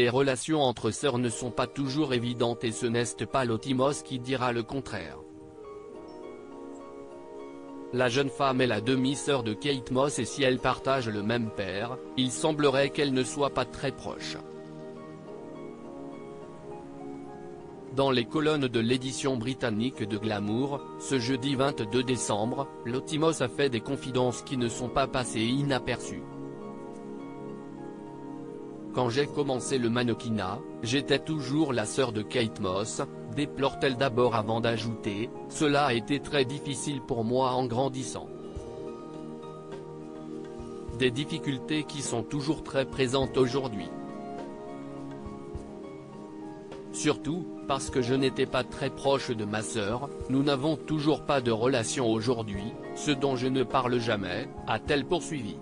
les relations entre sœurs ne sont pas toujours évidentes et ce n'est pas Lotimos qui dira le contraire. La jeune femme est la demi-sœur de Kate Moss et si elles partagent le même père, il semblerait qu'elles ne soient pas très proches. Dans les colonnes de l'édition britannique de Glamour, ce jeudi 22 décembre, Lotimos a fait des confidences qui ne sont pas passées inaperçues. Quand j'ai commencé le mannequinat, j'étais toujours la sœur de Kate Moss, déplore-t-elle d'abord avant d'ajouter, cela a été très difficile pour moi en grandissant. Des difficultés qui sont toujours très présentes aujourd'hui. Surtout, parce que je n'étais pas très proche de ma sœur, nous n'avons toujours pas de relation aujourd'hui, ce dont je ne parle jamais, a-t-elle poursuivi.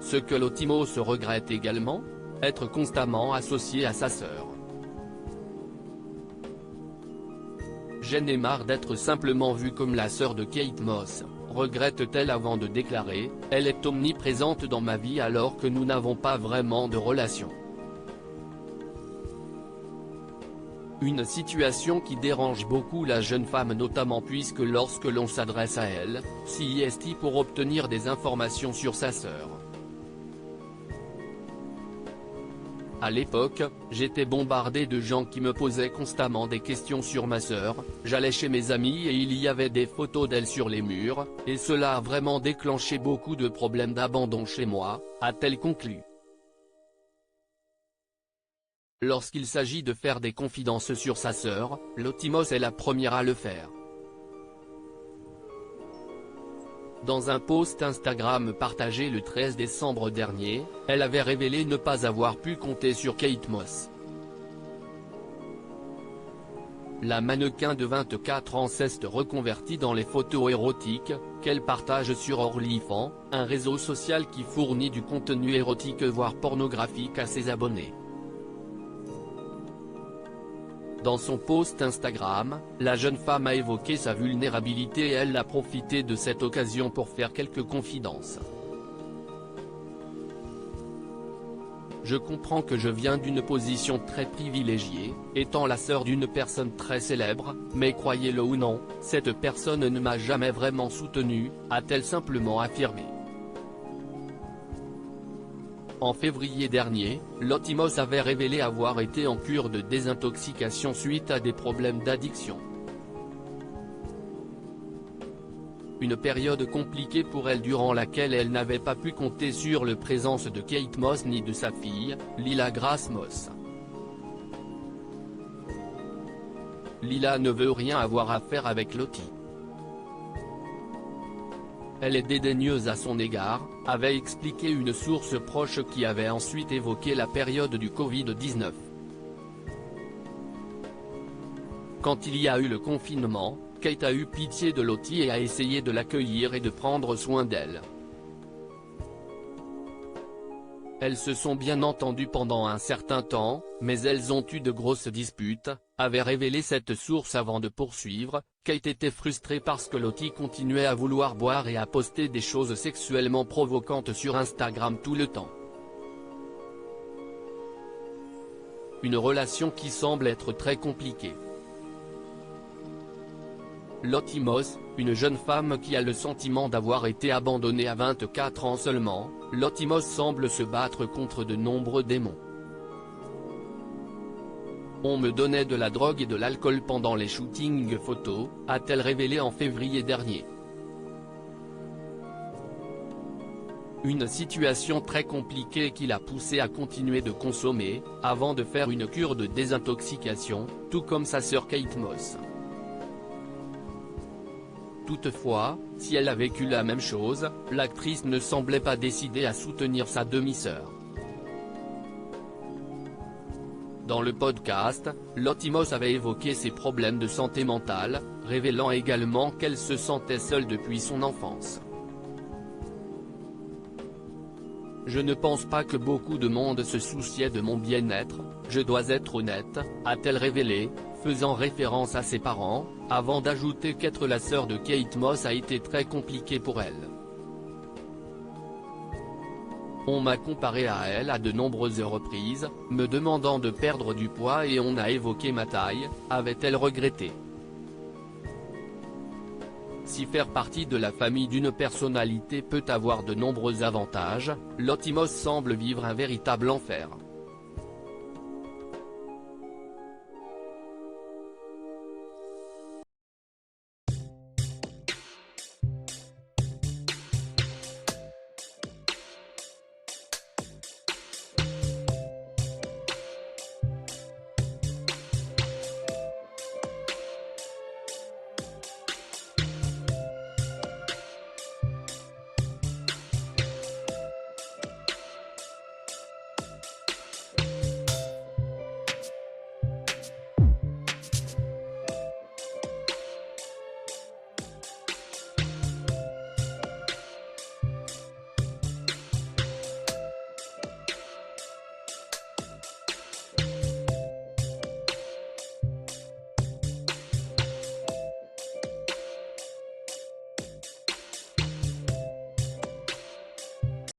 Ce que Lotimos regrette également, être constamment associé à sa sœur. J'en ai marre d'être simplement vue comme la sœur de Kate Moss, regrette-t-elle avant de déclarer, elle est omniprésente dans ma vie alors que nous n'avons pas vraiment de relation. Une situation qui dérange beaucoup la jeune femme notamment puisque lorsque l'on s'adresse à elle, c'est pour obtenir des informations sur sa sœur. À l'époque, j'étais bombardé de gens qui me posaient constamment des questions sur ma sœur, j'allais chez mes amis et il y avait des photos d'elle sur les murs, et cela a vraiment déclenché beaucoup de problèmes d'abandon chez moi, a-t-elle conclu. Lorsqu'il s'agit de faire des confidences sur sa sœur, Lotimos est la première à le faire. Dans un post Instagram partagé le 13 décembre dernier, elle avait révélé ne pas avoir pu compter sur Kate Moss. La mannequin de 24 ans s'est reconvertie dans les photos érotiques, qu'elle partage sur OnlyFans, un réseau social qui fournit du contenu érotique voire pornographique à ses abonnés. Dans son post Instagram, la jeune femme a évoqué sa vulnérabilité et elle a profité de cette occasion pour faire quelques confidences. Je comprends que je viens d'une position très privilégiée, étant la sœur d'une personne très célèbre, mais croyez-le ou non, cette personne ne m'a jamais vraiment soutenue, a-t-elle simplement affirmé. En février dernier, Lotimos avait révélé avoir été en cure de désintoxication suite à des problèmes d'addiction. Une période compliquée pour elle durant laquelle elle n'avait pas pu compter sur la présence de Kate Moss ni de sa fille, Lila Grace Moss. Lila ne veut rien avoir à faire avec Loti. Elle est dédaigneuse à son égard, avait expliqué une source proche qui avait ensuite évoqué la période du Covid-19. Quand il y a eu le confinement, Kate a eu pitié de Loti et a essayé de l'accueillir et de prendre soin d'elle. Elles se sont bien entendues pendant un certain temps, mais elles ont eu de grosses disputes, avait révélé cette source avant de poursuivre. Kate était frustrée parce que Loti continuait à vouloir boire et à poster des choses sexuellement provocantes sur Instagram tout le temps. Une relation qui semble être très compliquée. Lotimos, une jeune femme qui a le sentiment d'avoir été abandonnée à 24 ans seulement, Lotimos semble se battre contre de nombreux démons. On me donnait de la drogue et de l'alcool pendant les shootings photos, a-t-elle révélé en février dernier. Une situation très compliquée qui l'a poussée à continuer de consommer, avant de faire une cure de désintoxication, tout comme sa sœur Kate Moss. Toutefois, si elle a vécu la même chose, l'actrice ne semblait pas décidée à soutenir sa demi-sœur. Dans le podcast, Lotimos avait évoqué ses problèmes de santé mentale, révélant également qu'elle se sentait seule depuis son enfance. Je ne pense pas que beaucoup de monde se souciait de mon bien-être, je dois être honnête, a-t-elle révélé, faisant référence à ses parents, avant d'ajouter qu'être la sœur de Kate Moss a été très compliqué pour elle. On m'a comparé à elle à de nombreuses reprises, me demandant de perdre du poids et on a évoqué ma taille, avait-elle regretté. Si faire partie de la famille d'une personnalité peut avoir de nombreux avantages, Lottimos semble vivre un véritable enfer.